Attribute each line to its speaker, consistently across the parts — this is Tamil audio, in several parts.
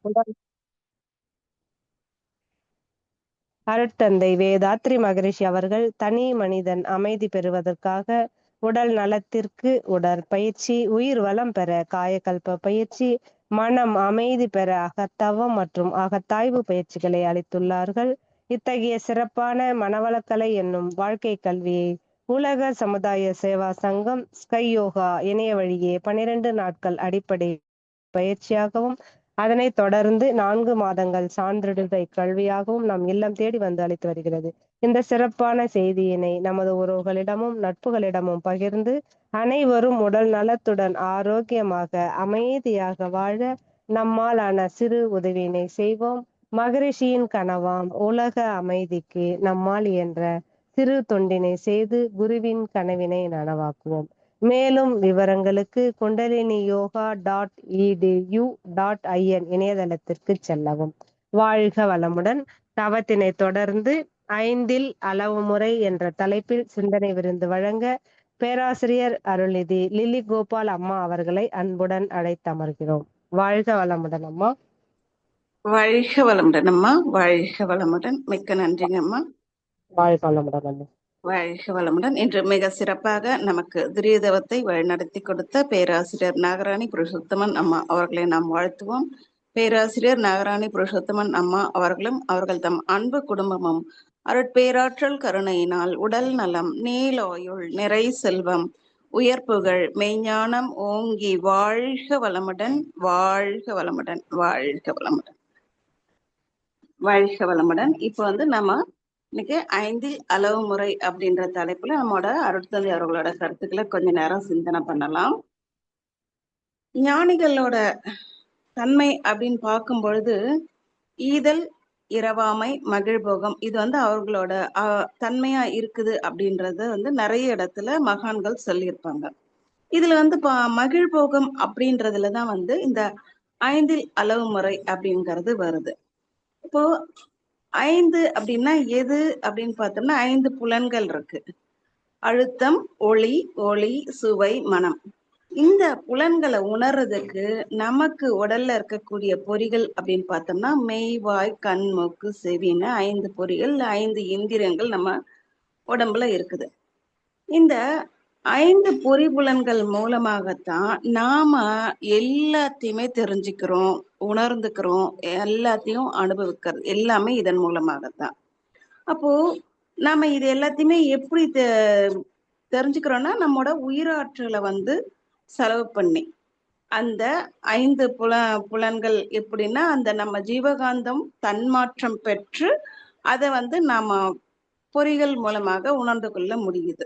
Speaker 1: உடல் அருட்தந்தை வேதாத்ரி மகரிஷி அவர்கள் தனி மனிதன் அமைதி பெறுவதற்காக உடல் நலத்திற்கு உடற்பயிற்சி, உயிர் வளம் பெற காயகல்ப பயிற்சி, மனம் அமைதி பெற அகத்தவம் மற்றும் அகத்தாய்வு பயிற்சிகளை அளித்துள்ளார்கள். இத்தகைய சிறப்பான மனவளக்கலை என்னும் வாழ்க்கை கல்வியை உலக சமுதாய சேவா சங்கம் ஸ்கை யோகா இணைய வழியே 12 நாட்கள் அடிப்படை பயிற்சியாகவும் அதனைத் தொடர்ந்து 4 மாதங்கள் சான்றிதழ் கல்வியாகவும் நம் இல்லம் தேடி வந்து அளித்து வருகிறது. இந்த சிறப்பான செய்தியினை நமது உறவுகளிடமும் நட்புகளிடமும் பகிர்ந்து அனைவரும் உடல் நலத்துடன் ஆரோக்கியமாக அமைதியாக வாழ நம்மாலான சிறு உதவியினை செய்வோம். மகரிஷியின் கனவாம் உலக அமைதிக்கு நம்மால் என்ற சிறு தொண்டினை செய்து குருவின் கனவினை நனவாக்குவோம். மேலும் விவரங்களுக்கு kundaliniyoga.edu.in இணையதளத்திற்கு செல்லவும். வாழ்க வளமுடன். தவத்தினை தொடர்ந்து 5ல் அளவு முறை என்ற தலைப்பில் சிந்தனை விருந்து வழங்க பேராசிரியர் அருள்நிதி லில்லி கோபால் அம்மா அவர்களை அன்புடன் அழைத்தமர்கிறோம். வாழ்க வளமுடன் அம்மா.
Speaker 2: வாழ்க வளமுடன் அம்மா. வாழ்க வளமுடன். மிக்க நன்றிங்க அம்மா.
Speaker 1: வாழ்க வளமுடன் அம்மா.
Speaker 2: வாழ்க வளமுடன். இன்று மிக சிறப்பாக நமக்கு திரியதவத்தை வழிநடத்தி கொடுத்த பேராசிரியர் நாகராணி புருஷோத்தமன் அம்மா அவர்களை நாம் வாழ்த்துவோம். பேராசிரியர் நாகராணி புருஷோத்தமன் அம்மா அவர்களும் அவர்கள் தம் அன்பு குடும்பமும் அருட்பேராற்றல் கருணையினால் உடல் நலம், நீலாயுள், நிறை செல்வம், உயர்ப்புகள், மெய்ஞானம் ஓங்கி வாழ்க வளமுடன், வாழ்க வளமுடன், வாழ்க வளமுடன், வாழ்க வளமுடன். இப்போ நம்ம இன்னைக்கு 5ல் அளவு முறை அப்படின்ற தலைப்புல நம்மளோட அருட்தந்தை அவர்களோட கருத்துக்களை கொஞ்ச நேரம் சிந்தனை பண்ணலாம். ஞானிகளோட தன்மை அப்படின்னு பார்க்கும் பொழுது ஈதல், இரவாமை, மகிழ்போகம் இது அவர்களோட தன்மையா இருக்குது அப்படின்றத நிறைய இடத்துல மகான்கள் சொல்லியிருப்பாங்க. இதுல மகிழ்போகம் அப்படின்றதுலதான் இந்த 5ல் அளவு முறை அப்படிங்கிறது வருது. இப்போ 5 அப்படின்னா எது அப்படின்னு பார்த்தோம்னா 5 புலன்கள் இருக்கு. அழுத்தம், ஒளி, ஒளி, சுவை, மனம். இந்த புலன்களை உணர்றதுக்கு நமக்கு உடல்ல இருக்கக்கூடிய பொறிகள் அப்படின்னு பார்த்தோம்னா மெய், வாய், கண், மூக்கு, செவின்னு 5 பொறிகள், 5 இந்திரியங்கள் நம்ம உடம்புல இருக்குது. இந்த 5 பொறிபுலன்கள் மூலமாகத்தான் நாம எல்லாத்தையுமே தெரிஞ்சுக்கிறோம், உணர்ந்துக்கிறோம், எல்லாத்தையும் அனுபவிக்கிறது எல்லாமே இதன் மூலமாகத்தான். அப்போ நாம இது எல்லாத்தையுமே எப்படி தெரிஞ்சுக்கிறோம்னா நம்மோட உயிராற்றலை செலவு பண்ணி அந்த 5 புலன்கள் எப்படின்னா நம்ம ஜீவகாந்தம் தன்மாற்றம் பெற்று அதை நாம பொறிகள் மூலமாக உணர்ந்து கொள்ள முடியுது.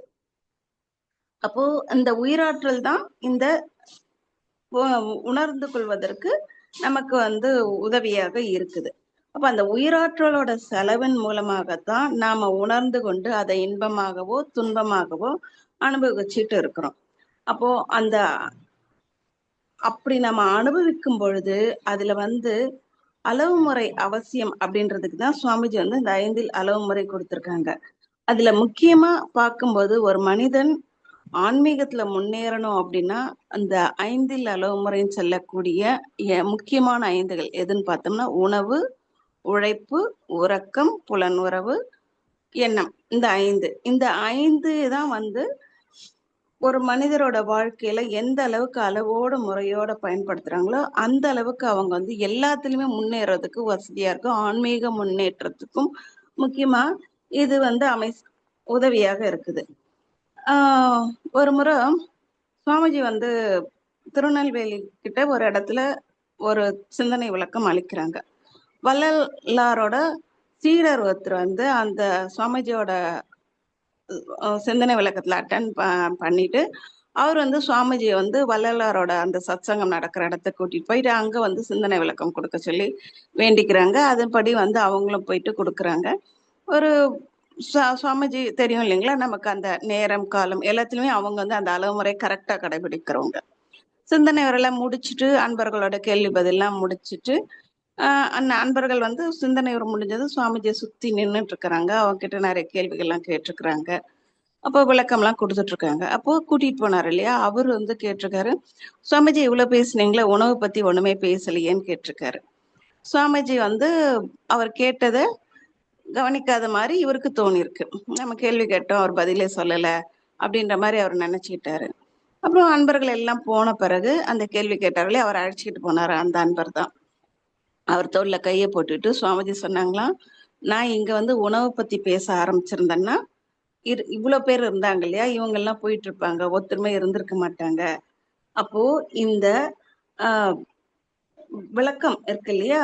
Speaker 2: அப்போ இந்த உயிராற்றல் தான் இந்த உணர்ந்து கொள்வதற்கு நமக்கு உதவியாக இருக்குது. அப்ப அந்த உயிராற்றலோட செலவின் மூலமாகத்தான் நாம உணர்ந்து கொண்டு அதை இன்பமாகவோ துன்பமாகவோ அனுபவிச்சுட்டு இருக்கிறோம். அப்போ அப்படி நம்ம அனுபவிக்கும் பொழுது அதுல அளவு முறை அவசியம் அப்படின்றதுக்கு தான் சுவாமிஜி இந்த 5ல் அளவு முறை கொடுத்திருக்காங்க. அதுல முக்கியமா பார்க்கும்போது ஒரு மனிதன் ஆன்மீகத்துல முன்னேறணும் அப்படின்னா அந்த 5ல் அளவு முறைன்னு சொல்லக்கூடிய முக்கியமான 5கள் எதுன்னு பார்த்தோம்னா உணவு, உழைப்பு, உறக்கம், புலனுறவு, எண்ணம். இந்த 5 தான் ஒரு மனிதரோட வாழ்க்கையில எந்த அளவுக்கு அளவோட முறையோட பயன்படுத்துறாங்களோ அந்த அளவுக்கு அவங்க எல்லாத்துலயுமே முன்னேறதுக்கு வசதியா இருக்கும். ஆன்மீக முன்னேற்றத்துக்கும் முக்கியமா இது உதவியாக இருக்குது. ஒரு முறை சுவாமிஜி திருநெல்வேலி கிட்ட ஒரு இடத்துல ஒரு சிந்தனை விளக்கம் அளிக்கிறாங்க. வள்ளலாரோட சீடர் ஒருத்தர் அந்த சுவாமிஜியோட சிந்தனை விளக்கத்துல அட்டன் பண்ணிட்டு அவர் சுவாமிஜி வள்ளலாரோட அந்த சத்சங்கம் நடக்கிற இடத்த கூட்டிட்டு போயிட்டு அங்க சிந்தனை விளக்கம் கொடுக்க சொல்லி வேண்டிக்கிறாங்க. அதன்படி அவங்களும் போயிட்டு கொடுக்குறாங்க. ஒரு சுவாமிஜி தெரியும் இல்லைங்களா, நமக்கு அந்த நேரம் காலம் எல்லாத்துலயுமே அவங்க அந்த அளவு முறை கரெக்டா கடைபிடிக்கிறவங்க. சிந்தனை வரையெல்லாம் முடிச்சுட்டு அன்பர்களோட கேள்வி பதிலாம் முடிச்சுட்டு அந்த அன்பர்கள் சிந்தனை முடிஞ்சது சுவாமிஜியை சுத்தி நின்றுட்டு இருக்கிறாங்க. அவங்க கிட்ட நிறைய கேள்விகள்லாம் கேட்டிருக்கிறாங்க. அப்போ விளக்கம்லாம் கொடுத்துட்டு இருக்காங்க. அப்போ கூட்டிட்டு போனாரு இல்லையா, அவர் வந்து கேட்டிருக்காரு, சுவாமிஜி இவ்வளவு பேசுனீங்களே, உணவு பத்தி ஒண்ணுமே பேசலையேன்னு கேட்டிருக்காரு. சுவாமிஜி வந்து அவர் கேட்டத கவனிக்காத மாதிரி இவருக்கு தோணிருக்கு. நம்ம கேள்வி கேட்டோம், அவர் பதிலே சொல்லல அப்படின்ற மாதிரி அவர் நினைச்சுக்கிட்டாரு. அப்புறம் அன்பர்கள் எல்லாம் போன பிறகு அந்த கேள்வி கேட்டார்களே, அவர் அழைச்சிக்கிட்டு போனாரு அந்த அன்பர் தான். அவர் தோல்ல கையை போட்டுட்டு சுவாமிஜி சொன்னாங்களாம், நான் இங்க வந்து உணவு பத்தி பேச ஆரம்பிச்சிருந்தேன்னா இவ்வளவு பேர் இருந்தாங்க இல்லையா, இவங்க எல்லாம் போயிட்டு இருப்பாங்க, ஒத்துமை இருந்திருக்க மாட்டாங்க. அப்போ இந்த ஆஹ் விளக்கம் இருக்கு இல்லையா,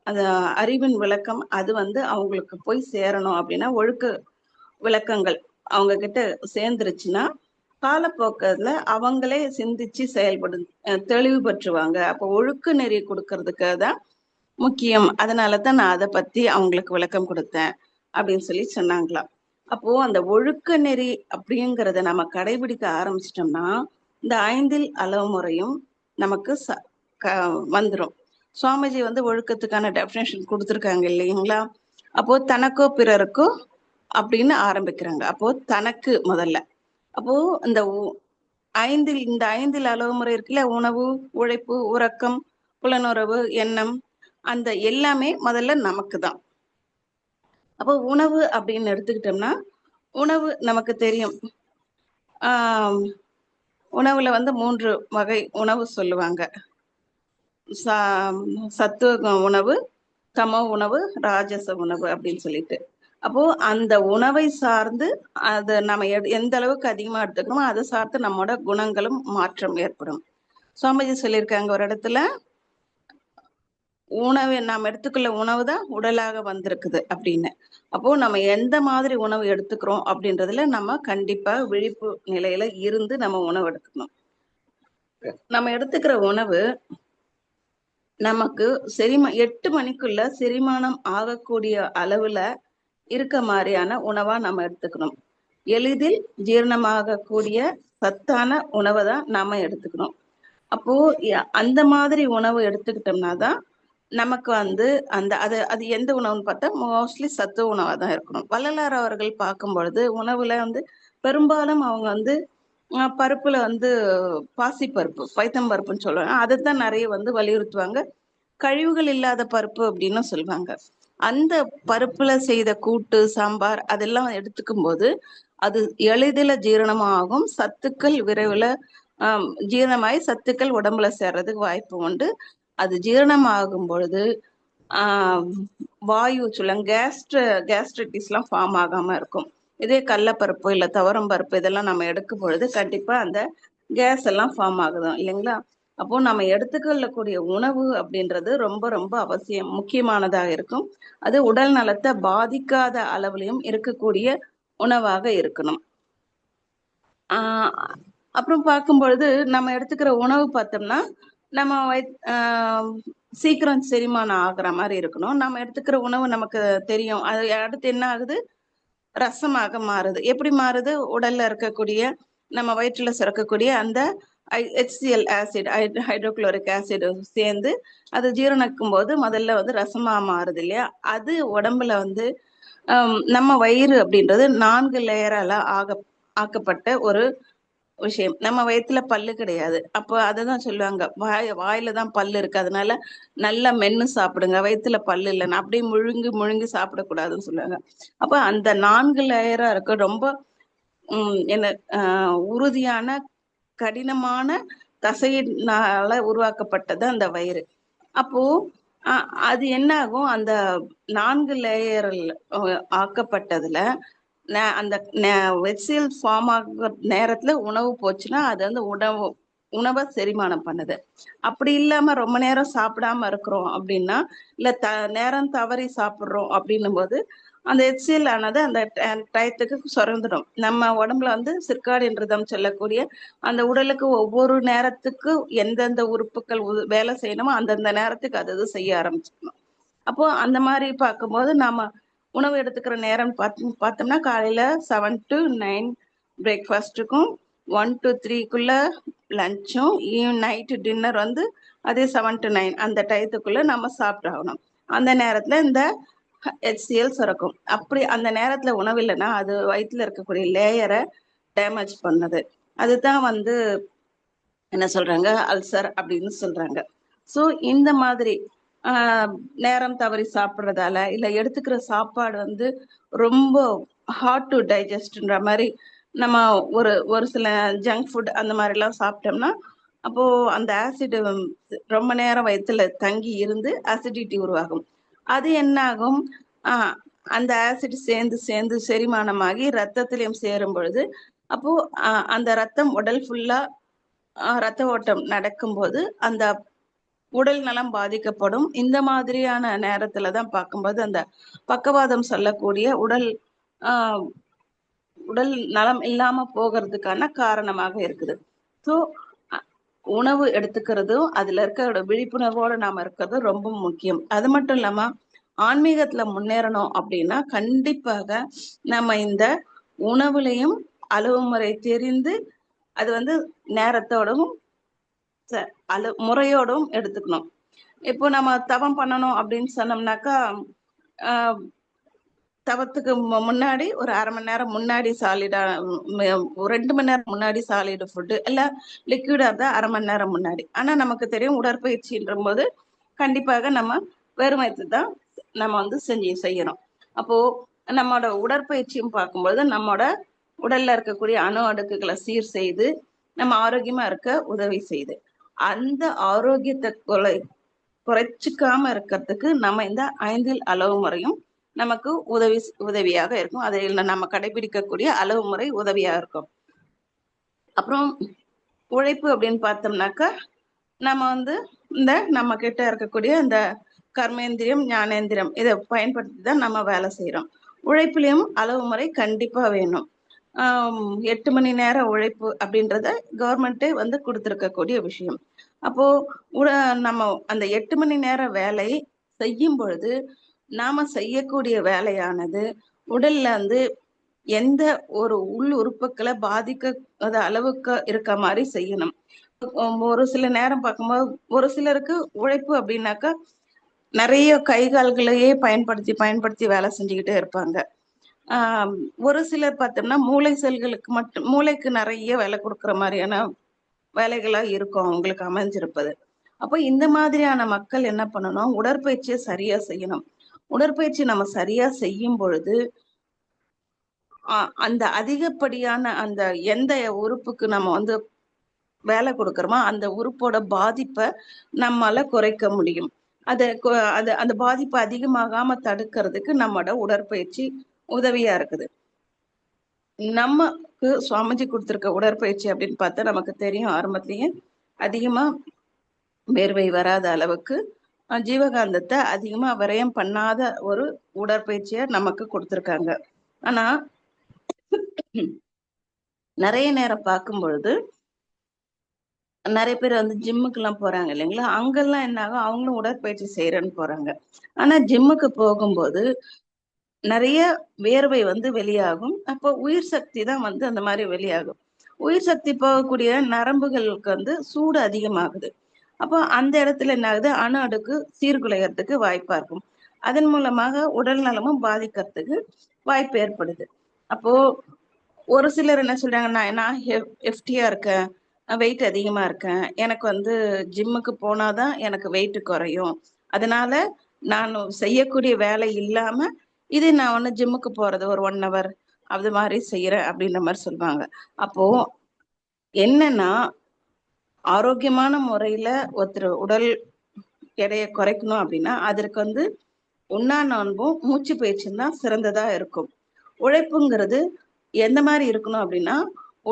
Speaker 2: அந்த அறிவின் விளக்கம் அது வந்து அவங்களுக்கு போய் சேரணும் அப்படின்னா ஒழுக்க விளக்கங்கள் அவங்க கிட்ட சேர்ந்துருச்சுன்னா காலப்போக்கத்துல அவங்களே சிந்திச்சு செயல்படு தெளிவு பெற்றுவாங்க. அப்போ ஒழுக்க நெறி கொடுக்கறதுக்கு தான் முக்கியம். அதனாலதான் நான் அதை பத்தி அவங்களுக்கு விளக்கம் கொடுத்தேன் அப்படின்னு சொல்லி சொன்னாங்களாம். அப்போ அந்த ஒழுக்க நெறி அப்படிங்கிறத நம்ம கடைபிடிக்க ஆரம்பிச்சிட்டோம்னா இந்த 5 அளவு முறையும் நமக்கு வந்துடும். சுவாமிஜி வந்து ஒழுக்கத்துக்கான டெஃபினேஷன் கொடுத்துருக்காங்க இல்லைங்களா. அப்போ தனக்கோ பிறருக்கோ அப்படின்னு ஆரம்பிக்கிறாங்க. அப்போ தனக்கு முதல்ல. அப்போ இந்த இந்த 5 அளவு முறை இருக்குல்ல, உணவு, உழைப்பு, உறக்கம், புலனுறவு, எண்ணம், அந்த எல்லாமே முதல்ல நமக்கு தான். அப்போ உணவு அப்படின்னு எடுத்துக்கிட்டோம்னா உணவு நமக்கு தெரியும். உணவுல வந்து 3 வகை உணவு சொல்லுவாங்க. சத்துவ உணவு, தமோ உணவு, ராஜச உணவு அப்படின்னு சொல்லிட்டு. அப்போ அந்த உணவை சார்ந்து அதை நம்ம எந்த அளவுக்கு அதிகமா எடுத்துக்கிறோமோ அதை சார்ந்து நம்மளோட குணங்களும் மாற்றம் ஏற்படும். சுவாமிஜி சொல்லியிருக்காங்க ஒரு இடத்துல, உணவை நாம் எடுத்துக்கொள்ள உணவு தான் உடலாக வந்திருக்குது அப்படின்னு. அப்போ நம்ம எந்த மாதிரி உணவு எடுத்துக்கிறோம் அப்படின்றதுல நம்ம கண்டிப்பா விழிப்பு நிலையில இருந்து நம்ம உணவு எடுத்துக்கணும். நம்ம எடுத்துக்கிற உணவு நமக்கு 8 மணிக்குள்ள செரிமானம் ஆகக்கூடிய அளவுல இருக்க மாதிரியான உணவா நம்ம எடுத்துக்கணும். எளிதில் ஜீரணமாகக்கூடிய சத்தான உணவை தான் நாம எடுத்துக்கணும். அப்போ அந்த மாதிரி உணவு எடுத்துக்கிட்டோம்னா தான் நமக்கு வந்து அந்த அது எந்த உணவுன்னு பார்த்தா மோஸ்ட்லி சத்துவ உணவா தான் இருக்கணும். வள்ளலார் அவர்கள் பார்க்கும் பொழுது உணவுல வந்து பெரும்பாலும் அவங்க வந்து பருப்புல வந்து பாசிப்பருப்பு, பைத்தம்பருப்புன்னு சொல்லுவாங்க, அதைத்தான் நிறைய வந்து வலியுறுத்துவாங்க. கழிவுகள் இல்லாத பருப்பு அப்படின்னு சொல்லுவாங்க. அந்த பருப்புல செய்த கூட்டு, சாம்பார் அதெல்லாம் எடுத்துக்கும் போது அது எளிதில ஜீரணமாகும். சத்துக்கள் விரைவில் ஜீரணமாகி சத்துக்கள் உடம்புல சேர்றதுக்கு வாய்ப்பு உண்டு. அது ஜீரணமாகும் பொழுது வாயு சுழம், கேஸ்ட்ரைட்டிஸ் எல்லாம் ஃபார்ம் ஆகாம இருக்கும். இதே கடலப்பருப்பு இல்லை துவரம் பருப்பு இதெல்லாம் நம்ம எடுக்கும் பொழுது கண்டிப்பா அந்த கேஸ் எல்லாம் ஃபார்ம் ஆகுதும் இல்லைங்களா. அப்போ நம்ம எடுத்துக்கொள்ளக்கூடிய உணவு அப்படின்றது ரொம்ப ரொம்ப அவசியம், முக்கியமானதாக இருக்கும். அது உடல் நலத்தை பாதிக்காத அளவுலையும் இருக்கக்கூடிய உணவாக இருக்கணும். அப்புறம் பார்க்கும் பொழுது நம்ம எடுத்துக்கிற உணவு பார்த்தோம்னா நம்ம சீக்கிரம் செரிமானம் ஆகுற மாதிரி இருக்கணும். நம்ம எடுத்துக்கிற உணவு நமக்கு தெரியும். அது அடுத்து என்ன ஆகுது, ரசமாக மாறுது. எப்படி மாறுது, உடல்ல இருக்கக்கூடிய நம்ம வயிற்றுல சுரக்கக்கூடிய அந்த HCl ஆசிட், ஹைட்ரோகுளோரிக் ஆசிட் சேர்ந்து அது ஜீரணிக்கும் போது முதல்ல வந்து ரசமா மாறுது இல்லையா. அது உடம்புல வந்து நம்ம வயிறு அப்படின்றது 4 லேயரால ஆக்கப்பட்ட ஒரு விஷயம். நம்ம வயிற்றுல பல்லு கிடையாது. அப்போ அதுதான் சொல்லுவாங்க, வாயில தான் பல்லு இருக்கு, அதனால நல்லா மென்னு சாப்பிடுங்க, வயிற்றுல பல்லு இல்லைன்னா அப்படியே முழுங்கி முழுங்கி சாப்பிடக்கூடாதுன்னு சொல்லுவாங்க. அப்ப அந்த 4 லேயரா இருக்க ரொம்ப என்ன உறுதியான கடினமான தசையினால உருவாக்கப்பட்டது அந்த வயிறு. அப்போ அது என்ன ஆகும், அந்த 4 லேயர் ஆக்கப்பட்டதுல அந்த வெசில் ஃபார்ம் ஆகிற நேரத்துல உணவு போச்சுன்னா அது வந்து உணவை செரிமானம் பண்ணுது. அப்படி இல்லாம ரொம்ப நேரம் சாப்பிடாம இருக்கிறோம் அப்படின்னா, இல்ல நேரம் தவறி சாப்பிடுறோம் அப்படின்னும் போது அந்த HCl ஆனது அந்த டயத்துக்கு சுரந்துடும். நம்ம உடம்புல வந்து சிர்காடியன் ரிதம் சொல்லக்கூடிய அந்த உடலுக்கு ஒவ்வொரு நேரத்துக்கு எந்தெந்த உறுப்புகள் வேலை செய்யணுமோ அந்தந்த நேரத்துக்கு அது செய்ய ஆரம்பிச்சிடணும். அப்போ அந்த மாதிரி பார்க்கும்போது நாம உணவு எடுத்துக்கிற நேரம் பார்த்தோம்னா காலையில 7 to 9 பிரேக்ஃபாஸ்ட்டுக்கும் 1 to 3க்குள்ள லஞ்சும் நைட்டு டின்னர் வந்து அதே 7 to 9 அந்த டயத்துக்குள்ள நம்ம சாப்பிட்டாகணும். அந்த நேரத்துல இந்த HCl சுரக்கும். அப்படி அந்த நேரத்துல உணவு இல்லைன்னா அது வயிற்றுல இருக்கக்கூடிய லேயரை டேமேஜ் பண்ணுது. அதுதான் வந்து என்ன சொல்றாங்க, அல்சர் அப்படின்னு சொல்றாங்க. ஸோ இந்த மாதிரி நேரம் தவறி சாப்பிட்றதால இல்ல எடுத்துக்கிற சாப்பாடு வந்து ரொம்ப ஹார்ட் டு டைஜஸ்ட்ன்ற மாதிரி நம்ம ஒரு ஒரு சில ஜங்க் ஃபுட் அந்த மாதிரிலாம் சாப்பிட்டோம்னா அப்போ அந்த ஆசிட் ரொம்ப நேரம் வயிற்றுல தங்கி இருந்து அசிடிட்டி உருவாகும். அது என்ன ஆகும், அந்த ஆசிட் சேர்ந்து சேர்ந்து செரிமானமாகி ரத்தத்திலையும் சேரும் பொழுது அப்போ அந்த ரத்தம் உடல் ஃபுல்லா ரத்த ஓட்டம் நடக்கும்போது அந்த உடல் நலம் பாதிக்கப்படும். இந்த மாதிரியான நேரத்துலதான் பார்க்கும்போது அந்த பக்கவாதம் சொல்லக்கூடிய ஆஹ் உடல் நலம் இல்லாம போகிறதுக்கான காரணமாக இருக்குது. ஸோ உணவு எடுத்துக்கிறதும் அதுல இருக்கிற விழிப்புணர்வோட நாம இருக்கிறது ரொம்ப முக்கியம். அது மட்டும் இல்லாம ஆன்மீகத்துல முன்னேறணும் அப்படின்னா கண்டிப்பாக நம்ம இந்த உணவுலையும் அளவு முறை தெரிந்து அது வந்து நேரத்தோடும் முறையோடும் எடுத்துக்கணும். இப்போ நம்ம தவம் பண்ணணும் அப்படின்னு சொன்னோம்னாக்கா தவத்துக்கு முன்னாடி ஒரு அரை மணி நேரம் முன்னாடி சாலிடா 2 மணி நேரம் முன்னாடி சாலிடு ஃபுட்டு இல்ல லிக்விடா இருந்தா அரை மணி நேரம் முன்னாடி. ஆனா நமக்கு தெரியும் உடற்பயிற்சின்ற போது கண்டிப்பாக நம்ம வெறும் வயிற்று தான் நம்ம வந்து செய்யணும். அப்போ நம்மளோட உடற்பயிற்சியும் பார்க்கும்போது நம்மளோட உடல்ல இருக்கக்கூடிய அணு அடுக்குகளை சீர் செய்து நம்ம ஆரோக்கியமா இருக்க உதவி செய்யுது. அந்த ஆரோக்கியத்தை குறைச்சிக்காம இருக்கிறதுக்கு நம்ம இந்த 5 அளவு முறையும் நமக்கு உதவியாக இருக்கும். அதை நம்ம கடைபிடிக்கக்கூடிய அளவு முறை உதவியா இருக்கும். அப்புறம் உழைப்பு அப்படின்னு பார்த்தோம்னாக்கா நம்ம வந்து இந்த நம்ம கிட்ட இருக்கக்கூடிய இந்த கர்மேந்திரியம் ஞானேந்திரியம் இதை பயன்படுத்தி தான் நம்ம வேலை செய்யறோம். உழைப்புலயும் அளவு முறை கண்டிப்பா வேணும். 8 மணி நேர உழைப்பு அப்படின்றத கவர்மெண்ட்டே வந்து கொடுத்துருக்கக்கூடிய விஷயம். அப்போ நம்ம அந்த 8 மணி நேர வேலை செய்யும் பொழுது நாம செய்யக்கூடிய வேலையானது உடல்ல வந்து எந்த ஒரு உள் உறுப்புகளை பாதிக்காத அளவுக்கு இருக்க மாதிரி செய்யணும். ஒரு சில நேரம் பார்க்கும்போது ஒரு சிலருக்கு உழைப்பு அப்படின்னாக்கா நிறைய கை கால்களையே பயன்படுத்தி பயன்படுத்தி வேலை செஞ்சுக்கிட்டே இருப்பாங்க. ஒரு சிலர் பார்த்தோம்னா மூளை செல்களுக்கு மட்டும் மூளைக்கு நிறைய வேலை கொடுக்குற மாதிரியான வேலைகளா இருக்கும் அவங்களுக்கு அமைஞ்சிருப்பது. அப்போ இந்த மாதிரியான மக்கள் என்ன பண்ணணும், உடற்பயிற்சியை சரியா செய்யணும். உடற்பயிற்சி நம்ம சரியா செய்யும் பொழுது அந்த அதிகப்படியான அந்த எந்த உறுப்புக்கு நம்ம வந்து வேலை கொடுக்கறோமோ அந்த உறுப்போட பாதிப்பை நம்மால குறைக்க முடியும். அந்த பாதிப்பு அதிகமாகாம தடுக்கிறதுக்கு நம்மளோட உடற்பயிற்சி உதவியா இருக்குது. நமக்கு சுவாமிஜி கொடுத்திருக்க உடற்பயிற்சி அப்படின்னு பார்த்தா நமக்கு தெரியும், ஆரம்பத்திலேயே அதிகமா வேர்வை வராத அளவுக்கு ஜீவகாந்தத்தை அதிகமா விரயம் பண்ணாத ஒரு உடற்பயிற்சிய நமக்கு கொடுத்திருக்காங்க. ஆனா நிறைய நேரம் பார்க்கும் பொழுது நிறைய பேர் வந்து ஜிம்முக்கு எல்லாம் போறாங்க இல்லைங்களா, அங்கெல்லாம் என்ன ஆகும், அவங்களும் உடற்பயிற்சி செய்யறேன்னு போறாங்க. ஆனா ஜிம்முக்கு போகும்போது நிறைய வேர்வை வந்து வெளியாகும். அப்போ உயிர் சக்தி தான் வந்து அந்த மாதிரி வெளியாகும். உயிர் சக்தி போகக்கூடிய நரம்புகளுக்கு வந்து சூடு அதிகமாகுது. அப்போ அந்த இடத்துல என்ன ஆகுது, அணு அடுக்கு சீர்குலையறதுக்கு வாய்ப்பா இருக்கும். அதன் மூலமாக உடல் நலமும் பாதிக்கிறதுக்கு வாய்ப்பு ஏற்படுது. அப்போ ஒரு சிலர் என்ன சொல்றாங்க, நான் எஃப்டியா இருக்கேன், வெயிட் அதிகமா இருக்கேன், எனக்கு வந்து ஜிம்முக்கு போனாதான் எனக்கு வெயிட் குறையும், அதனால நான் செய்யக்கூடிய வேலை இல்லாம இது நான் ஒண்ணு ஜிம்முக்கு போறது ஒரு 1 hour அது மாதிரி செய்யறேன் அப்படின்ற மாதிரி சொல்லுவாங்க. அப்போ என்னன்னா ஆரோக்கியமான முறையில ஒருத்தர் உடல் எடையை குறைக்கணும் அப்படின்னா அதற்கு வந்து உண்ணா நோன்பும் மூச்சு பயிற்சியும் தான் சிறந்ததா இருக்கும். உழைப்புங்கிறது எந்த மாதிரி இருக்கணும் அப்படின்னா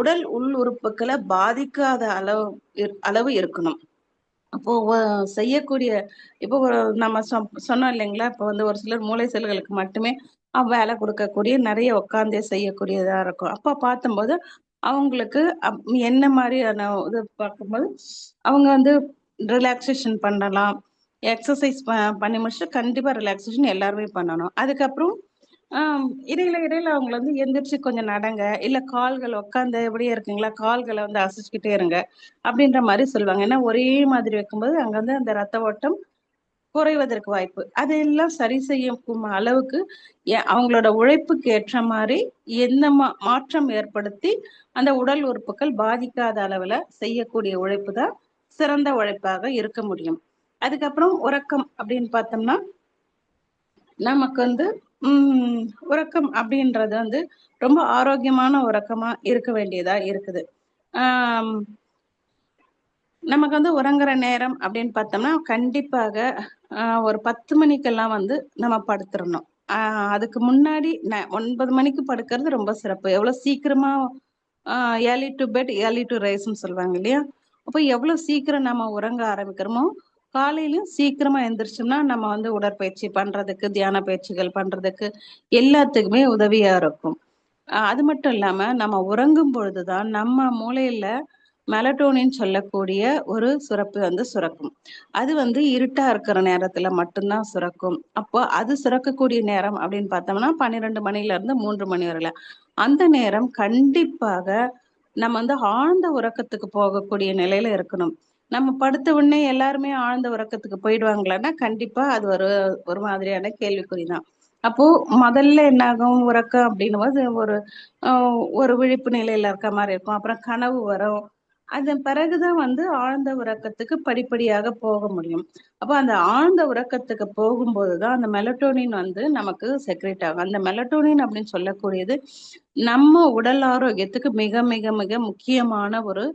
Speaker 2: உடல் உள் உறுப்புகளை பாதிக்காத அளவு இருக்கணும். அப்போ செய்யக்கூடிய இப்போ நம்ம சொன்னோம் இல்லைங்களா, இப்போ வந்து ஒரு சிலர் மூளை செல்களுக்கு மட்டுமே வேலை கொடுக்கக்கூடிய நிறைய உட்காந்தே செய்யக்கூடியதா இருக்கும். அப்ப பார்க்கும்போது அவங்களுக்கு என்ன மாதிரியான இது பார்க்கும்போது அவங்க வந்து ரிலாக்ஸேஷன் பண்ணலாம். எக்ஸசைஸ் பண்ணி முடிச்சுட்டு கண்டிப்பா ரிலாக்ஸேஷன் எல்லாருமே பண்ணணும். அதுக்கப்புறம் இடையில அவங்களை வந்து எந்திரிச்சு கொஞ்சம் நடங்க, இல்ல கால்கள் உட்காந்து எப்படியே இருக்குங்களா கால்களை வந்து அசைச்சுக்கிட்டே இருங்க அப்படின்ற மாதிரி சொல்லுவாங்க. ஏன்னா ஒரே மாதிரி வைக்கும்போது அங்க வந்து அந்த ரத்த ஓட்டம் குறைவதற்கு வாய்ப்பு. அதையெல்லாம் சரி செய்யும் அளவுக்கு அவங்களோட உழைப்புக்கு ஏற்ற மாதிரி என்ன மாற்றம் ஏற்படுத்தி அந்த உடல் உறுப்புகள் பாதிக்காத அளவுல செய்யக்கூடிய உழைப்பு தான் சிறந்த உழைப்பாக இருக்க முடியும். அதுக்கப்புறம் உறக்கம் அப்படின்னு பார்த்தோம்னா, நமக்கு வந்து உறக்கம் அப்படின்றது ரொம்ப ஆரோக்கியமான உறக்கமா இருக்க வேண்டியதா இருக்குது. ஆஹ் நமக்கு உறங்குற நேரம் அப்படின்னு பார்த்தோம்னா கண்டிப்பாக ஒரு 10 மணிக்கெல்லாம் நம்ம படுத்துடணும். அதுக்கு முன்னாடி 9 மணிக்கு படுக்கிறது ரொம்ப சிறப்பு. எவ்வளவு சீக்கிரமா early to bed early to ரைஸ்ன்னு சொல்லுவாங்க இல்லையா? அப்போ எவ்வளவு சீக்கிரம் நம்ம உறங்க ஆரம்பிக்கிறோமோ காலையிலயும் சீக்கிரமா எந்திரிச்சோம்னா நம்ம உடற்பயிற்சி பண்றதுக்கு, தியான பயிற்சிகள் பண்றதுக்கு எல்லாத்துக்குமே உதவியா இருக்கும். அது மட்டும் இல்லாம நம்ம உறங்கும் பொழுதுதான் நம்ம மூளையில மெலட்டோனின் சொல்லக்கூடிய ஒரு சுரப்பு சுரக்கும். அது இருட்டா இருக்கிற நேரத்துல மட்டும்தான் சுரக்கும். அப்போ அது சுரக்கக்கூடிய நேரம் அப்படின்னு பார்த்தோம்னா 12 மணில இருந்து 3 மணி வரையில. அந்த நேரம் கண்டிப்பாக நம்ம ஆழ்ந்த உறக்கத்துக்கு போகக்கூடிய நிலையில இருக்கணும். நம்ம படுத்த உடனே எல்லாருமே ஆழ்ந்த உறக்கத்துக்கு போயிடுவாங்களான்னா கண்டிப்பா அது ஒரு ஒரு மாதிரியான கேள்விக்குறிதான். அப்போ முதல்ல என்ன ஆகும், உறக்கம் அப்படின்னும் போது ஒரு விழிப்பு நிலையில இருக்க மாதிரி இருக்கும். அப்புறம் கனவு வரும். அதன் பிறகுதான் ஆழ்ந்த உறக்கத்துக்கு படிப்படியாக போக முடியும். அப்போ அந்த ஆழ்ந்த உறக்கத்துக்கு போகும்போதுதான் அந்த மெலட்டோனின் நமக்கு செக்ரேட் ஆகும். அந்த மெலட்டோனின் அப்படின்னு சொல்லக்கூடியது நம்ம உடல் ஆரோக்கியத்துக்கு மிக மிக மிக முக்கியமான ஒரு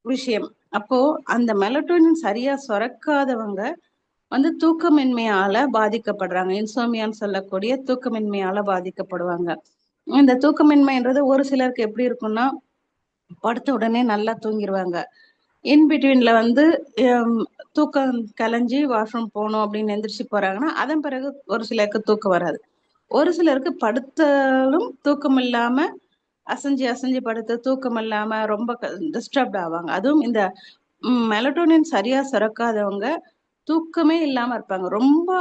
Speaker 2: விஷயம். அப்போ அந்த மெலட்டோனின் சரியா சுரக்காதவங்க தூக்கமின்மையால பாதிக்கப்படுறாங்க. இன்சோமியான்னு சொல்லக்கூடிய தூக்கமின்மையால பாதிக்கப்படுவாங்க. இந்த தூக்கமின்மைன்றது ஒரு சிலருக்கு எப்படி இருக்கும்னா, படுத்த உடனே நல்லா தூங்கிடுவாங்க. இன் பிட்வீன்ல தூக்கம் கலைஞ்சி வாஷ்ரூம் போகணும் அப்படின்னு எந்திரிச்சு போறாங்கன்னா அதன் பிறகு ஒரு சிலருக்கு தூக்கம் வராது. ஒரு சிலருக்கு படுத்தாலும் தூக்கம் இல்லாம அசைஞ்சு அசைஞ்சு படுத்து தூக்கம் இல்லாம ரொம்ப டிஸ்டர்ப்ட் ஆவாங்க. அதுவும் இந்த மெலட்டோனின் சரியா சுரக்காதவங்க தூக்கமே இல்லாம இருப்பாங்க. ரொம்ப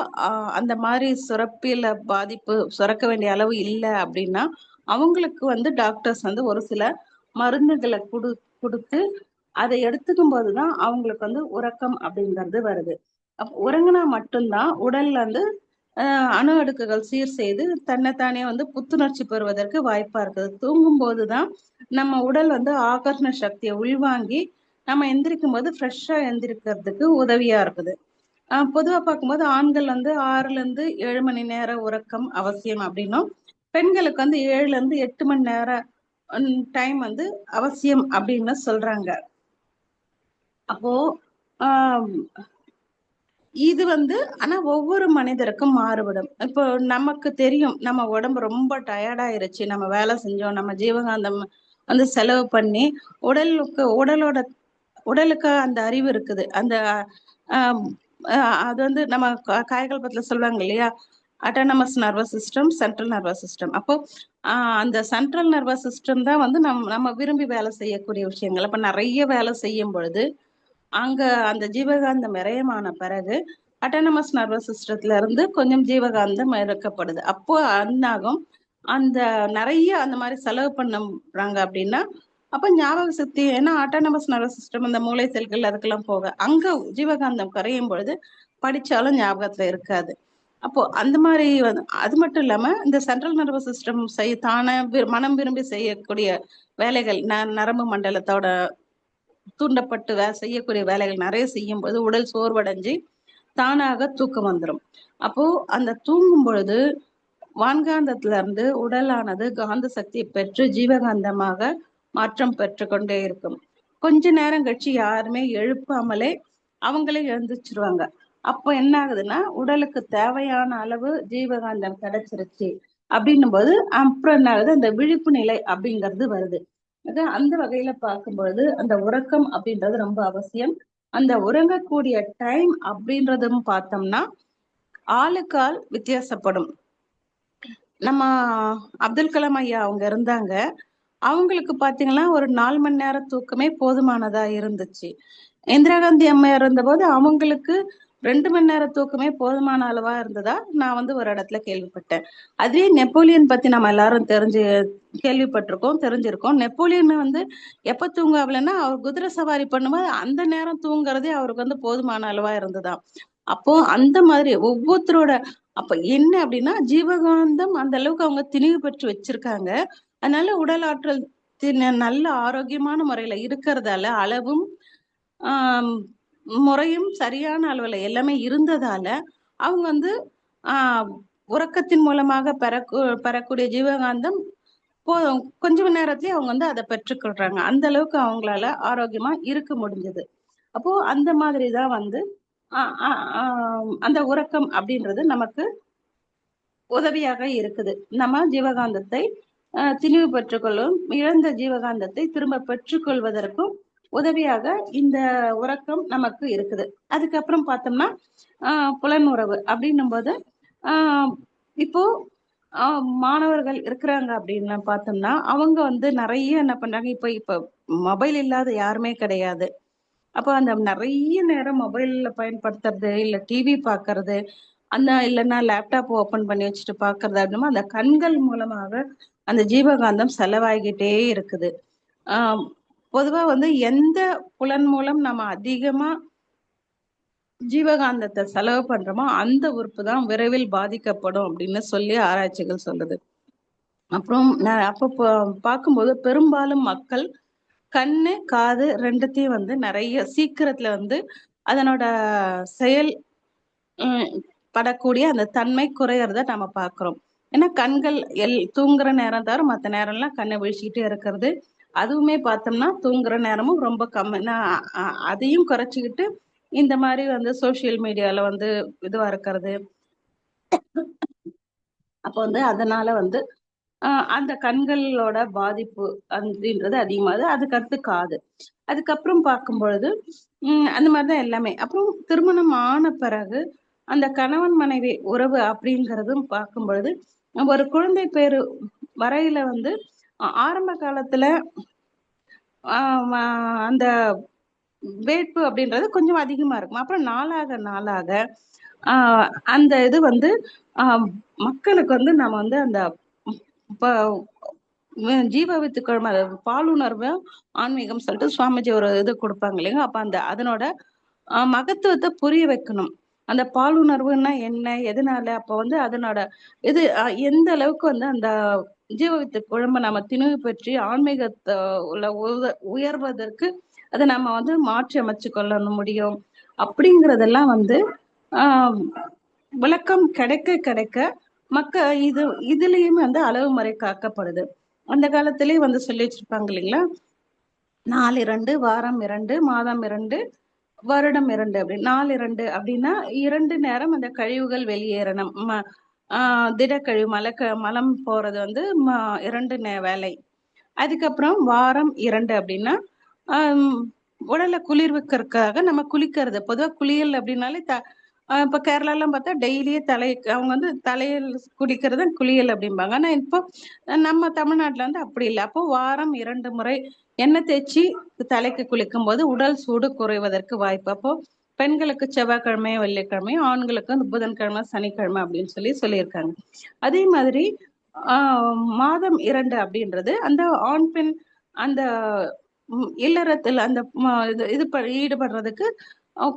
Speaker 2: அந்த மாதிரி சுரப்பில பாதிப்பு சுரக்க வேண்டிய அளவு இல்லை அப்படின்னா அவங்களுக்கு டாக்டர்ஸ் ஒரு சில மருந்துகளை கொடுத்து அதை எடுத்துக்கும் போதுதான் அவங்களுக்கு உறக்கம் அப்படிங்கிறது வருது. உறங்கினா மட்டும்தான் உடல்ல அணு அடுக்குகள் சீர் செய்து தன்னைத்தானே புத்துணர்ச்சி பெறுவதற்கு வாய்ப்பா இருக்குது. தூங்கும் போதுதான் நம்ம உடல் ஆகர்ஷண சக்தியை உள்வாங்கி நம்ம எந்திரிக்கும் போது ஃப்ரெஷ்ஷா எந்திரிக்கிறதுக்கு உதவியா இருக்குது. பொதுவா பார்க்கும்போது ஆண்கள் 6ல இருந்து 7 மணி நேர உறக்கம் அவசியம் அப்படின்னும், பெண்களுக்கு 7ல இருந்து 8 மணி நேரம் டைம் அவசியம் அப்படின்னு சொல்றாங்க. அப்போ இது ஆனா ஒவ்வொரு மனிதருக்கும் மாறுபடும். இப்போ நமக்கு தெரியும் நம்ம உடம்பு ரொம்ப டயர்டாயிருச்சு, நம்ம வேலை செஞ்சோம், நம்ம ஜீவகாந்தம் செலவு பண்ணி உடலுக்கு அந்த அறிவு இருக்குது. அந்த அது நம்ம காயகல்பத்துல சொல்லுவாங்க இல்லையா, autonomous nervous system, central nervous system. அப்போ அந்த சென்ட்ரல் நர்வஸ் சிஸ்டம் தான் நம்ம விரும்பி வேலை செய்யக்கூடிய விஷயங்கள். அப்ப நிறைய வேலை செய்யும் பொழுது அங்க அந்த ஜீவகாந்தம் விரயமான பிறகு அட்டானமஸ் நர்வஸ் சிஸ்டத்துல இருந்து கொஞ்சம் ஜீவகாந்தம் இறக்கப்படுது. அப்போ அன்னாகும் அந்த நிறைய அந்த மாதிரி செலவு பண்றாங்க அப்படின்னா அப்ப ஞாபக சக்தி, ஏன்னா ஆட்டானமஸ் நர்வஸ் சிஸ்டம் இந்த மூளை செல்கள் அதுக்கெல்லாம் போக அங்க ஜீவகாந்தம் கரையும் பொழுது படிச்சாலும் ஞாபகத்துல இருக்காது. அப்போ அந்த மாதிரி அது மட்டும் இல்லாம இந்த சென்ட்ரல் நர்வஸ் சிஸ்டம் தானே மனம் விரும்பி செய்யக்கூடிய வேலைகள் நரம்பு மண்டலத்தோட தூண்டப்பட்டு செய்யக்கூடிய வேலைகள் நிறைய செய்யும் போது உடல் சோர்வடைஞ்சு தானாக தூக்கம் வந்துடும். அப்போ அந்த தூங்கும் பொழுது வான்காந்தத்துல இருந்து உடலானது காந்த சக்தியை பெற்று ஜீவகாந்தமாக மாற்றம் பெற்று கொண்டே இருக்கும். கொஞ்ச நேரம் கழிச்சு யாருமே எழுப்பாமலே அவங்களே எழுந்திரிச்சிருவாங்க. அப்போ என்ன ஆகுதுன்னா உடலுக்கு தேவையான அளவு ஜீவகாந்தம் கிடைச்சிருச்சு அப்படின்னும் போது அப்புறம் என்ன ஆகுது, அந்த விழிப்பு நிலை அப்படிங்கிறது வருது. அந்த வகையில பார்க்கும்பொழுது அந்த உறக்கம் அப்படின்றது ரொம்ப அவசியம். அந்த உறங்கக்கூடிய டைம் அப்படின்றதும் பார்த்தோம்னா ஆளுக்கு ஆள் வித்தியாசப்படும். நம்ம அப்துல் கலாம் ஐயா அவங்க இருந்தாங்க, அவங்களுக்கு பாத்தீங்கன்னா ஒரு 4 மணி நேரம் தூக்கமே போதுமானதா இருந்துச்சு. இந்திரா காந்தி அம்மா இருந்தபோது அவங்களுக்கு 2 மணி நேரம் தூக்கமே போதுமான அளவா இருந்ததா நான் ஒரு இடத்துல கேள்விப்பட்டேன். அதே நெப்போலியன் பத்தி நம்ம எல்லாரும் கேள்விப்பட்டிருக்கோம், தெரிஞ்சிருக்கோம். நெப்போலியன் எப்ப தூங்காவலன்னா அவர் குதிரை சவாரி பண்ணும்போது அந்த நேரம் தூங்குறதே அவருக்கு போதுமான அளவா இருந்ததாம். அப்போ அந்த மாதிரி ஒவ்வொருத்தரோட அப்ப என்ன அப்படின்னா ஜீவகாந்தம் அந்த அளவுக்கு அவங்க திணிவு பெற்று வச்சிருக்காங்க. அதனால உடல் ஆற்றல் நல்ல ஆரோக்கியமான முறையில இருக்கிறதால அளவும் ஆஹ் முறையும் சரியான அளவுல எல்லாமே இருந்ததால அவங்க வந்து ஆஹ் உறக்கத்தின் மூலமாக பெறக்கூடிய ஜீவகாந்தம் கொஞ்ச நேரத்திலேயே அவங்க வந்து அதை பெற்றுக்கொள்றாங்க. அந்த அளவுக்கு அவங்களால ஆரோக்கியமா இருக்க முடிஞ்சது. அப்போ அந்த மாதிரிதான் வந்து அந்த உறக்கம் அப்படின்றது நமக்கு உதவியாக இருக்குது. நம்ம ஜீவகாந்தத்தை திணிவு பெற்றுக்கொள்ளும், இழந்த ஜீவகாந்தத்தை திரும்ப பெற்றுக்கொள்வதற்கும் உதவியாக இந்த உறக்கம் நமக்கு இருக்குது. அதுக்கப்புறம் பார்த்தோம்னா புலனுறவு அப்படின்னும் போது இப்போ மாணவர்கள் இருக்கிறாங்க அப்படின்னு பார்த்தோம்னா அவங்க வந்து நிறைய என்ன பண்றாங்க, இப்ப மொபைல் இல்லாத யாருமே கிடையாது. அப்போ அந்த நிறைய நேரம் மொபைல்ல பயன்படுத்துறது, இல்ல டிவி பாக்குறது, அந்த இல்லைன்னா லேப்டாப் ஓபன் பண்ணி வச்சுட்டு பாக்குறது அப்படின்னா அந்த கண்கள் மூலமாக அந்த ஜீவகாந்தம் செலவாகிட்டே இருக்குது. பொதுவா வந்து எந்த புலன் மூலம் நம்ம அதிகமா ஜீவகாந்தத்தை செலவு பண்றோமோ அந்த உறுப்பு தான் விரைவில் பாதிக்கப்படும் அப்படின்னு சொல்லி ஆராய்ச்சிகள் சொல்லுது. அப்புறம் அப்ப பார்க்கும்போது பெரும்பாலும் மக்கள் கண்ணு காது ரெண்டுத்தையும் வந்து நிறைய சீக்கிரத்துல வந்து அதனோட செயல் படக்கூடிய அந்த தன்மை குறையறத நம்ம பாக்குறோம். ஏன்னா கண்கள் தூங்குற நேரம் தவிர மற்ற நேரம்லாம் கண்ணை விழிச்சுக்கிட்டே இருக்கிறது. அதுவுமே பார்த்தோம்னா தூங்குற நேரமும் ரொம்ப கம்மி. அதையும் குறைச்சிக்கிட்டு இந்த மாதிரி வந்து சோசியல் மீடியால வந்து இதுவா இருக்கிறது. அப்போ வந்து அதனால வந்து அந்த கண்களோட பாதிப்பு அப்படின்றது அதிகமாகுது. அதுக்கடுத்து காது, அதுக்கப்புறம் பார்க்கும் பொழுது அந்த மாதிரிதான் எல்லாமே. அப்புறம் திருமணம் ஆன பிறகு அந்த கணவன் மனைவி உறவு அப்படிங்கிறதும் பார்க்கும் பொழுது ஒரு குழந்தை பேரு வரையில வந்து ஆரம்ப காலத்துல அந்த வேட்பு அப்படின்றது கொஞ்சம் அதிகமா இருக்கும். அப்புறம் நாளாக நாளாக அந்த இது வந்து மக்களுக்கு வந்து நம்ம வந்து அந்த ஜீவவித்து குழம்பு பாலுணர்வு ஆன்மீகம் சொல்லிட்டு சுவாமிஜி ஒரு இது கொடுப்பாங்க இல்லைங்க. அப்ப அந்த அதனோட மகத்துவத்தை புரிய வைக்கணும். அந்த பாலுணர்வுன்னா என்ன, எதனால, அப்ப வந்து அதனோட இது எந்த அளவுக்கு வந்து அந்த ஜீவவித்து குழம்பை நம்ம திணிவு பற்றி ஆன்மீகத்தை உயர்வதற்கு அதை நம்ம வந்து மாற்றி அமைச்சு கொள்ள முடியும் அப்படிங்கறதெல்லாம் வந்து விளக்கம் கிடைக்க கிடைக்க இதுலயுமே வந்து அளவு முறை காக்கப்படுது. அந்த காலத்திலேயே வந்து சொல்லி வச்சிருப்பாங்க இல்லைங்களா, 4-2 வாரம் 2 மாதம் 2 வருடம் 2 அப்படின்னு. 4-2 அப்படின்னா 2 நேரம் அந்த கழிவுகள் வெளியேறணும். திடக்கழிவு மலம் போறது வந்து 2 வேலை. அதுக்கப்புறம் வாரம் 2 அப்படின்னா உடலை குளிர்விக்கிறதுக்காக நம்ம குளிக்கிறது. பொதுவாக குளியல் அப்படின்னாலே இப்ப கேரளா எல்லாம் பார்த்தா டெய்லியே அவங்க வந்து தலையில் குளிக்கிறது குளியல் அப்படிம்பாங்க. ஆனா இப்போ நம்ம தமிழ்நாட்டுல வந்து அப்படி இல்லை. அப்போ வாரம் 2 முறை எண்ணெய் தேய்ச்சி தலைக்கு குளிக்கும் போது உடல் சூடு குறைவதற்கு வாய்ப்பு. அப்போ பெண்களுக்கு செவ்வாய்க்கிழமையும் வெள்ளிக்கிழமையும், ஆண்களுக்கு வந்து புதன்கிழமை சனிக்கிழமை அப்படின்னு சொல்லியிருக்காங்க. அதே மாதிரி மாதம் 2 அப்படின்றது அந்த ஆண் பெண் அந்த இல்லறத்தில் அந்த இது ஈடுபடுறதுக்கு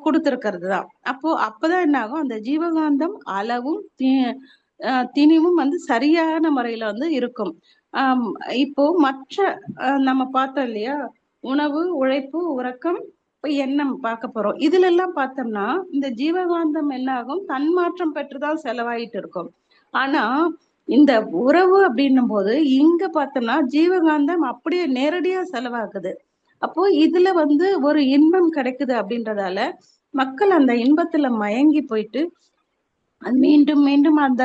Speaker 2: கொடுத்திருக்கிறது தான். அப்பதான் என்ன ஆகும், அந்த ஜீவகாந்தம் அளவும் திணிவும் வந்து சரியான முறையில வந்து இருக்கும். இப்போ மற்ற நம்ம பார்த்தோம் இல்லையா, உணவு, உழைப்பு, உறக்கம், இப்ப எண்ணம் பார்க்க போறோம். இதுல எல்லாம் பார்த்தோம்னா இந்த ஜீவகாந்தம் என்ன ஆகும், தன்மாற்றம் பெற்றுதான் செலவாயிட்டு இருக்கும். ஆனா இந்த உறவு அப்படின்னும் போது இங்க பார்த்தோம்னா ஜீவகாந்தம் அப்படியே நேரடியா செலவாகுது. அப்போ இதுல வந்து ஒரு இன்பம் கிடைக்குது அப்படின்றதால மக்கள் அந்த இன்பத்துல மயங்கி போயிட்டு மீண்டும் மீண்டும் அந்த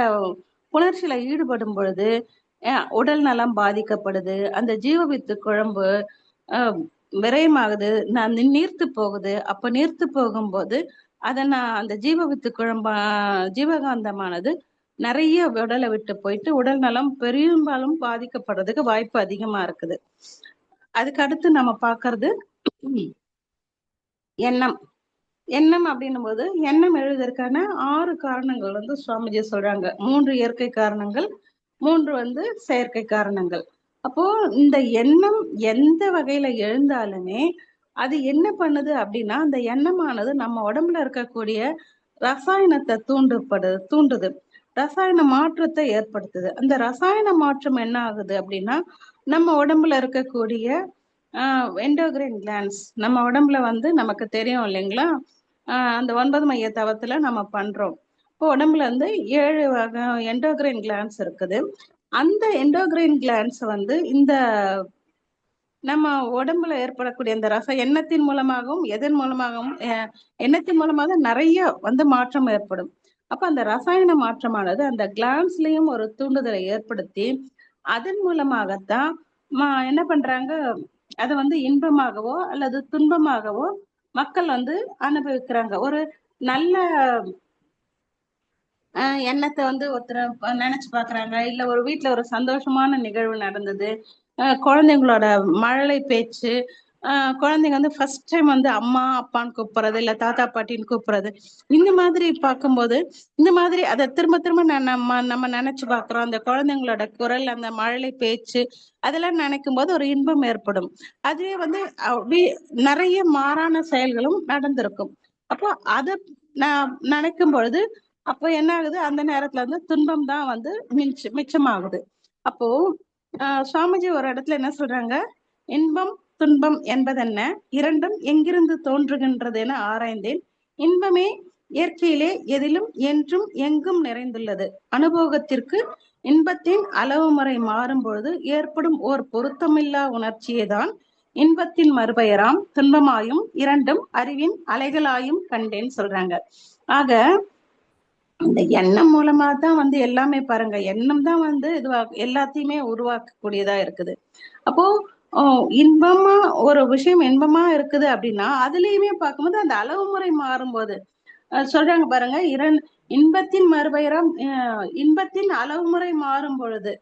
Speaker 2: புணர்ச்சியில ஈடுபடும் பொழுது உடல் நலம் பாதிக்கப்படுது. அந்த ஜீவவித்து குழம்பு விரயமாகுது, நீர்த்து போகுது. அப்ப நீர்த்து போகும்போது அந்த ஜீவவித்து குழம்பு ஜீவகாந்தமானது நிறைய உடலை விட்டு போயிட்டு உடல் நலம் பெரும்பாலும் பாதிக்கப்படுறதுக்கு வாய்ப்பு அதிகமா இருக்குது. அதுக்கு அடுத்து நம்ம பாக்குறது எண்ணம். எண்ணம் அப்படின்னும் போது எண்ணம் எழுதுவதற்கான 6 காரணங்கள் வந்து சுவாமிஜி சொல்றாங்க. 3 இயற்கை காரணங்கள், 3 வந்து செயற்கை காரணங்கள். அப்போ இந்த எண்ணம் எந்த வகையில எழுந்தாலுமே அது என்ன பண்ணுது அப்படின்னா அந்த எண்ணமானது நம்ம உடம்புல இருக்கக்கூடிய ரசாயனத்தை தூண்டுது, ரசாயன மாற்றத்தை ஏற்படுத்துது. அந்த ரசாயன மாற்றம் என்ன ஆகுது அப்படின்னா, நம்ம உடம்புல இருக்கக்கூடிய எண்டோகிரைன் கிளான்ஸ், நம்ம உடம்புல வந்து நமக்கு தெரியும் இல்லைங்களா, அந்த 9 மைய தவத்துல நம்ம பண்றோம். இப்போ உடம்புல வந்து 7 வகை எண்டோகிரைன் கிளான்ஸ் இருக்குது. அந்த எண்டோகிரைன் கிளான்ஸ் வந்து இந்த நம்ம உடம்புல ஏற்படக்கூடிய இந்த எண்ணத்தின் மூலமாகவும் எதன் மூலமாகவும் எண்ணத்தின் மூலமாக நிறைய வந்து மாற்றம் ஏற்படும். அப்ப அந்த ரசாயன மாற்றமானது அந்த கிளான்ஸ்லயும் ஒரு தூண்டுதலை ஏற்படுத்தி அதன் மூலமாகத்தான் என்ன பண்றாங்க, அதை வந்து இன்பமாகவோ அல்லது துன்பமாகவோ மக்கள் வந்து அனுபவிக்கிறாங்க. ஒரு நல்ல எண்ணத்தை வந்து ஒருத்தர் நினைச்சு பாக்குறாங்க, இல்ல ஒரு வீட்டுல ஒரு சந்தோஷமான நிகழ்வு நடந்தது, குழந்தைங்களோட மழலை பேச்சு, குழந்தைங்க வந்து ஃபர்ஸ்ட் டைம் வந்து அம்மா அப்பான்னு கூப்பிடுறது, இல்ல தாத்தா பாட்டின்னு கூப்பிடுறது, இந்த மாதிரி பார்க்கும்போது இந்த மாதிரி அதை திரும்ப திரும்ப நம்ம நினைச்சு பாக்குறோம். அந்த குழந்தைங்களோட குரல், அந்த மழலை பேச்சு, அதெல்லாம் நினைக்கும் போது ஒரு இன்பம் ஏற்படும். அதுவே வந்து நிறைய மாறான செயல்களும் நடந்திருக்கும். அப்போ அதை நான் நினைக்கும் பொழுது அப்போ என்ன ஆகுது, அந்த நேரத்துல வந்து துன்பம் தான் வந்து மிச்சமாகுது. அப்போ சுவாமிஜி ஒரு இடத்துல என்ன சொல்றாங்க, இன்பம் துன்பம் என்பதென்ன, இரண்டும் எங்கிருந்து தோன்றுகின்றது என ஆராய்ந்தேன். இன்பமே இயற்கையிலே எதிலும் என்றும் எங்கும் நிறைந்துள்ளது. அனுபவத்திற்கு இன்பத்தின் அளவு முறை மாறும் பொழுது ஏற்படும் ஓர் பொருத்தமில்லா உணர்ச்சியே தான் இன்பத்தின் மறுபெயராம் துன்பமாயும் இரண்டும் அறிவின் அலைகளாயும் கண்டேன்னு சொல்றாங்க. ஆக இந்த எண்ணம் மூலமா தான் வந்து எல்லாமே பாருங்க, எண்ணம் தான் வந்து எல்லாத்தையுமே உருவாக்கக்கூடியதா இருக்குது. அப்போ இன்பமா ஒரு விஷயம் இன்பமா இருக்குது அப்படின்னா அதுலயுமே பார்க்கும்போது அந்த அளவு முறை மாறும்போது சொல்றாங்க பாருங்க, இன்பத்தின் மறுபெயரம் இன்பத்தின் அளவு முறை மாறும் பொழுது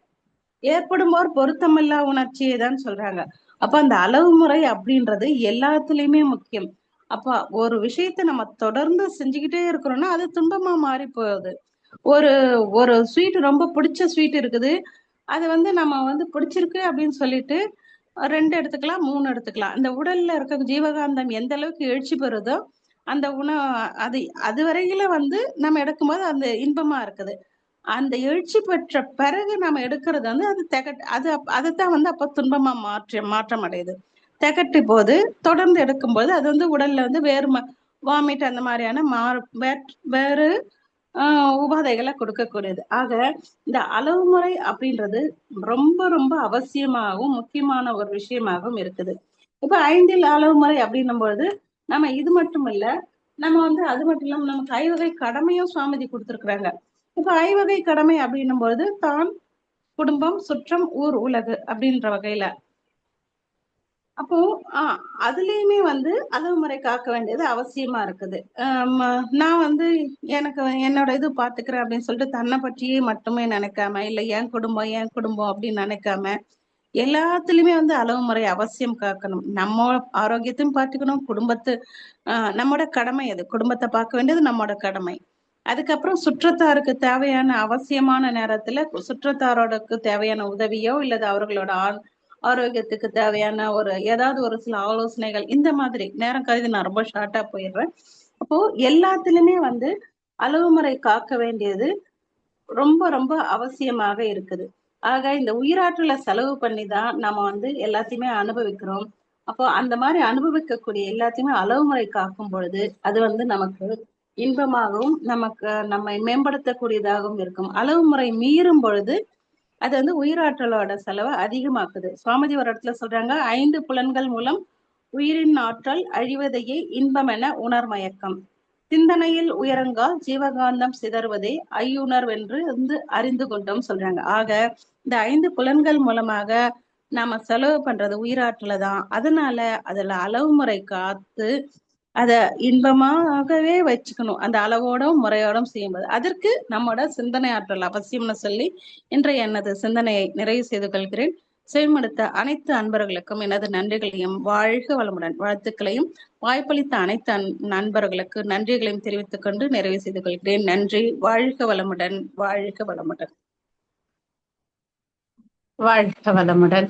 Speaker 2: ஏற்படும் ஒரு பொருத்தமில்லா உணர்ச்சியை தான் சொல்றாங்க. அப்ப அந்த அளவு முறை அப்படின்றது எல்லாத்துலயுமே முக்கியம். அப்ப ஒரு விஷயத்த நம்ம தொடர்ந்து செஞ்சுக்கிட்டே இருக்கிறோம்னா அது துன்பமா மாறி போகுது. ஒரு ஒரு ஸ்வீட், ரொம்ப பிடிச்ச ஸ்வீட் இருக்குது, அது வந்து நம்ம வந்து பிடிச்சிருக்கு அப்படின்னு சொல்லிட்டு 2 எடுத்துக்கலாம், 3 எடுத்துக்கலாம். அந்த உடல்ல இருக்க ஜீவகாந்தம் எந்த அளவுக்கு எழுச்சி பெறுதோ அந்த உணவு அது அது வரையில வந்து நம்ம எடுக்கும்போது அந்த இன்பமா இருக்குது. அந்த எழுச்சி பெற்ற பிறகு நம்ம எடுக்கிறது வந்து அது அதைத்தான் வந்து அப்ப துன்பமா மாற்றம் அடையுது. திகட்டி போது தொடர்ந்து எடுக்கும்போது அது வந்து உடல்ல வந்து வாமிட் அந்த மாதிரியான வேறு உபாதைகளை கொடுக்கக்கூடியது. ஆக இந்த அளவு முறை அப்படின்றது ரொம்ப ரொம்ப அவசியமாகவும் முக்கியமான ஒரு விஷயமாகவும் இருக்குது. இப்ப 5 அளவு முறை அப்படின்னும் பொழுது நம்ம இது மட்டும் இல்ல, நம்ம வந்து அது மட்டும் இல்லாம நமக்கு 5 வகை கடமையும் சுவாமிஜி கொடுத்திருக்கிறாங்க. இப்ப 5 வகை கடமை அப்படின்னும் பொழுது தான், குடும்பம், சுற்றம், ஊர், உலகு அப்படின்ற வகையில அப்போ அதுலயுமே வந்து அளவு முறை காக்க வேண்டியது அவசியமா இருக்குது. நான் வந்து எனக்கு என்னோட இது பாத்துக்கிறேன் அப்படின்னு சொல்லிட்டு தன்னை பற்றியே மட்டுமே நினைக்காம, இல்ல என் குடும்பம் அப்படின்னு நினைக்காம எல்லாத்துலயுமே வந்து அளவு முறை அவசியம் காக்கணும். நம்ம ஆரோக்கியத்தையும் பார்த்துக்கணும், நம்மோட கடமை அது. குடும்பத்தை பார்க்க வேண்டியது நம்மோட கடமை. அதுக்கப்புறம் சுற்றத்தாருக்கு தேவையான அவசியமான நேரத்துல சுற்றத்தாரோடக்கு தேவையான உதவியோ இல்லது அவர்களோட ஆரோக்கியத்துக்கு தேவையான ஏதாவது ஒரு சில ஆலோசனைகள், இந்த மாதிரி நேரம் கருதி நான் ரொம்ப ஷார்ட்டா போயிடுறேன். அப்போ எல்லாத்துலயுமே வந்து அளவு முறை காக்க வேண்டியது ரொம்ப ரொம்ப அவசியமாக இருக்குது. ஆக இந்த உயிராற்றலை செலவு பண்ணி தான் நம்ம வந்து எல்லாத்தையுமே அனுபவிக்கிறோம். அப்போ அந்த மாதிரி அனுபவிக்கக்கூடிய எல்லாத்தையுமே அளவு முறை காக்கும் பொழுது அது வந்து நமக்கு இன்பமாகவும் நம்மை மேம்படுத்தக்கூடியதாகவும் இருக்கும். அளவு முறை மீறும் பொழுது அது வந்து உயிராற்றலோட செலவை அதிகமாக்குது. சுவாமிஜி ஒரு இடத்துல சொல்றாங்க, 5 புலன்கள் மூலம் உயிரின் ஆற்றல் அழிவதையே இன்பம் என உணர்மயக்கம். சிந்தனையில் உயரங்கால் ஜீவகாந்தம் சிதறுவதை ஐயுணர்வென்று வந்து அறிந்து கொண்டோம் சொல்றாங்க. ஆக இந்த 5 புலன்கள் மூலமாக நாம செலவு பண்றது உயிராற்றல தான். அதனால அதுல அளவு முறை காத்து அத இன்பமாகவே வச்சுக்கணும். அந்த அளவோடும் முறையோடும் செய்யும்போது அதற்கு நம்மோட சிந்தனை ஆற்றல் அவசியம்னு சொல்லி இன்றைய எனது சிந்தனையை நிறைவு செய்து கொள்கிறேன். செவிமடுத்த அனைத்து அன்பர்களுக்கும் எனது நன்றிகளையும் வாழ்க வளமுடன் வாழ்த்துக்களையும் வாய்ப்பளித்த அனைத்து நண்பர்களுக்கு நன்றிகளையும் தெரிவித்துக் கொண்டு நிறைவு செய்து கொள்கிறேன். நன்றி. வாழ்க வளமுடன், வாழ்க வளமுடன்,
Speaker 3: வாழ்க வளமுடன்.